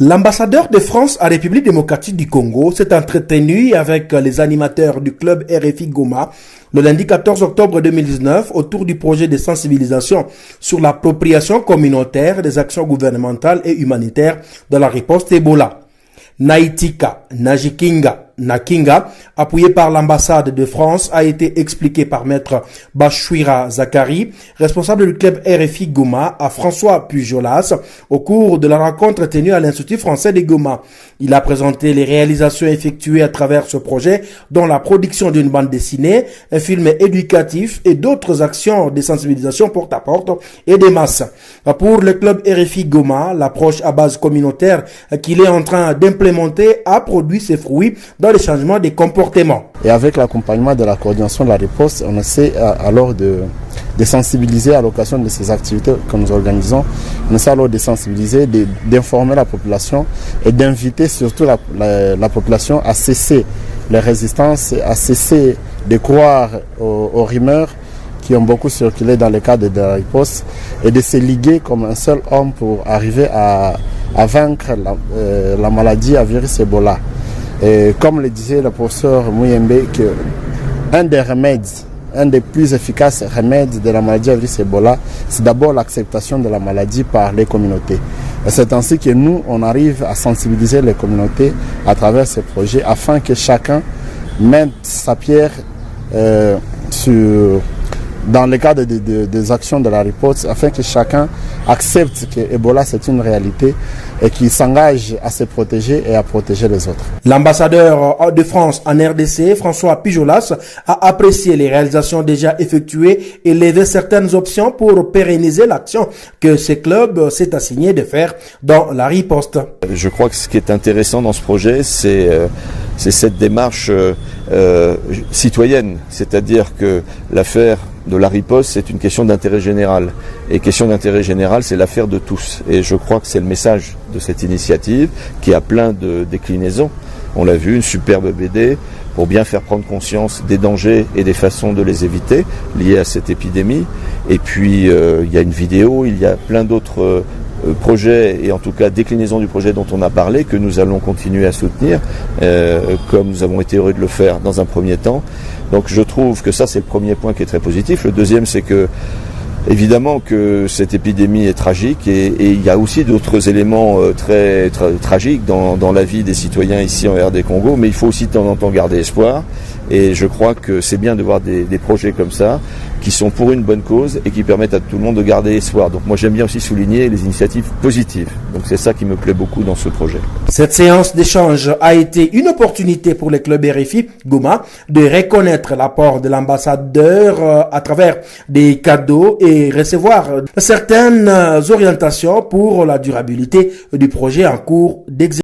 L'ambassadeur de France à République démocratique du Congo s'est entretenu avec les animateurs du club RFI Goma le lundi 14 octobre 2019 autour du projet de sensibilisation sur l'appropriation communautaire des actions gouvernementales et humanitaires dans la riposte Ebola. Naitika Najikinga Nakinga, appuyé par l'ambassade de France, a été expliqué par maître Bachouira Zakari, responsable du club RFI Goma, à François Pujolas, au cours de la rencontre tenue à l'Institut français de Goma. Il a présenté les réalisations effectuées à travers ce projet, dont la production d'une bande dessinée, un film éducatif et d'autres actions de sensibilisation porte-à-porte et des masses. Pour le club RFI Goma, l'approche à base communautaire qu'il est en train d'implémenter a produit ses fruits dans le changement des comportements. Et avec l'accompagnement de la coordination de la riposte, on essaie alors de sensibiliser à l'occasion de ces activités que nous organisons. On essaie alors de sensibiliser, d'informer la population et d'inviter surtout la population à cesser les résistances, à cesser de croire aux rumeurs qui ont beaucoup circulé dans le cadre de la riposte et de se liguer comme un seul homme pour arriver à vaincre la maladie à virus Ebola. Et comme le disait le professeur Mouyembe, un des plus efficaces remèdes de la maladie à virus Ebola, c'est d'abord l'acceptation de la maladie par les communautés. Et c'est ainsi que nous, on arrive à sensibiliser les communautés à travers ces projets afin que chacun mette sa pierre dans le cadre des actions de la riposte, afin que chacun accepte que Ebola c'est une réalité et qu'il s'engage à se protéger et à protéger les autres. L'ambassadeur de France en RDC, François Pujolas, a apprécié les réalisations déjà effectuées et levé certaines options pour pérenniser l'action que ce club s'est assigné de faire dans la riposte. Je crois que ce qui est intéressant dans ce projet, c'est cette démarche citoyenne, c'est-à-dire que l'affaire de la riposte, c'est une question d'intérêt général. Et question d'intérêt général, c'est l'affaire de tous. Et je crois que c'est le message de cette initiative qui a plein de déclinaisons. On l'a vu, une superbe BD pour bien faire prendre conscience des dangers et des façons de les éviter liés à cette épidémie. Et puis, il y a une vidéo, il y a plein d'autres projet et en tout cas déclinaison du projet dont on a parlé, que nous allons continuer à soutenir, comme nous avons été heureux de le faire dans un premier temps. Donc je trouve que ça c'est le premier point qui est très positif. Le deuxième, c'est que évidemment que cette épidémie est tragique et il y a aussi d'autres éléments très tragiques dans la vie des citoyens ici en RD Congo, mais il faut aussi de temps en temps garder espoir. Et je crois que c'est bien de voir des projets comme ça, qui sont pour une bonne cause et qui permettent à tout le monde de garder espoir. Donc moi j'aime bien aussi souligner les initiatives positives. Donc c'est ça qui me plaît beaucoup dans ce projet. Cette séance d'échange a été une opportunité pour le club RFI Goma de reconnaître l'apport de l'ambassadeur à travers des cadeaux et recevoir certaines orientations pour la durabilité du projet en cours d'exécution.